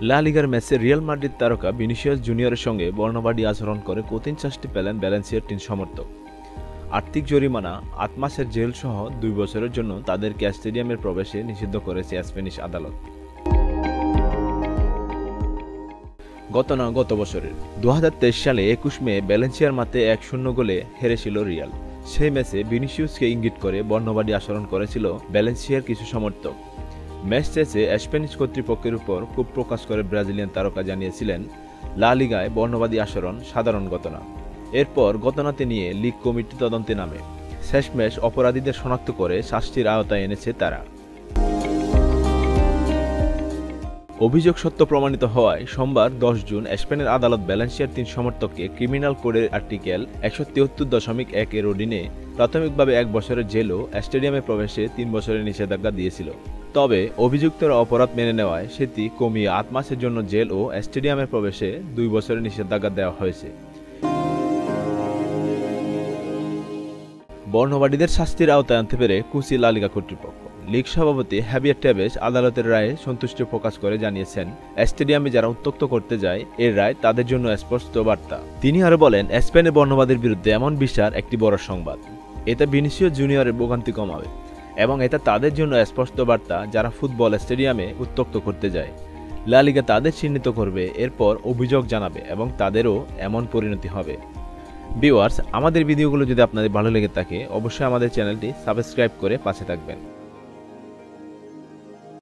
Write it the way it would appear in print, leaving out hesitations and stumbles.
লা লিগার ম্যাচে রিয়াল মাদ্রিদ তারকা ভিনিসিয়াস জুনিয়রের সঙ্গে বর্ণবাদী আচরণ করে কঠিন শাস্তি পেলেন ভ্যালেন্সিয়ার ৩ সমর্থক। আর্থিক জরিমানা, ৮ মাসের জেল সহ ২ বছরের জন্য তাদেরকে স্টেডিয়ামের প্রবেশে নিষিদ্ধ করেছে স্প্যানিশ আদালত। গত বছরের ২০২৩ সালে ২১ মে ভ্যালেন্সিয়ার মাঠে ১-০ গোলে হেরেছিল রিয়াল। সেই ম্যাচে ভিনিসিয়াসকে ইঙ্গিত করে বর্ণবাদী আচরণ করেছিল ভ্যালেন্সিয়ার কিছু সমর্থক। ম্যাচ শেষে স্প্যানিশ কর্তৃপক্ষের উপর ক্ষোভ প্রকাশ করে ব্রাজিলিয়ান তারকা জানিয়েছিলেন, লা লিগায় বর্ণবাদী আচরণ সাধারণ ঘটনা। এরপর ঘটনাটি নিয়ে লীগ কমিটি তদন্তে নামে। শেষমেশ অপরাধীদের শনাক্ত করে শাস্তির আওতায় এনেছে তারা। অভিযোগ সত্য প্রমাণিত হওয়ায় সোমবার ১০ জুন স্পেনের আদালত ভ্যালেন্সিয়ার ৩ সমর্থককে ক্রিমিনাল কোডের আর্টিকেল ১৭৩.১ এর অধীনে প্রাথমিকভাবে ১ বছরের জেল ও স্টেডিয়ামে প্রবেশে ৩ বছরের নিষেধাজ্ঞা দিয়েছিল। তবে অভিযুক্তরা অপরাধ মেনে নেওয়ায় সেটি কমিয়ে ৮ মাসের জন্য জেল ও স্টেডিয়ামে প্রবেশে ২ বছরের নিষেধাজ্ঞা দেওয়া হয়েছে। বর্ণবাদীদের শাস্তির আওতায় আনতে পেরে খুশি লা লিগা কর্তৃপক্ষ। লীগ সভাপতি হাবিয়ার টেবেস আদালতের রায়ে সন্তুষ্টি প্রকাশ করে জানিয়েছেন, স্টেডিয়ামে যারা উত্ত্যক্ত করতে যায় এর রায় তাদের জন্য স্পষ্ট বার্তা। তিনি আরো বলেন, স্পেনে বর্ণবাদের বিরুদ্ধে এমন বিচার একটি বড় সংবাদ। এটা ভিনিসিয়াস জুনিয়রের ভোগান্তি কমাবে এবং এটা তাদের জন্য স্পষ্ট বার্তা যারা ফুটবল স্টেডিয়ামে উত্ত্যক্ত করতে যায়। লা লিগা তাদের চিহ্নিত করবে, এরপর অভিযোগ জানাবে এবং তাদেরও এমন পরিণতি হবে। ভিউয়ার্স, আমাদের ভিডিওগুলো যদি আপনাদের ভালো লেগে থাকে অবশ্যই আমাদের চ্যানেলটি সাবস্ক্রাইব করে পাশে থাকবেন।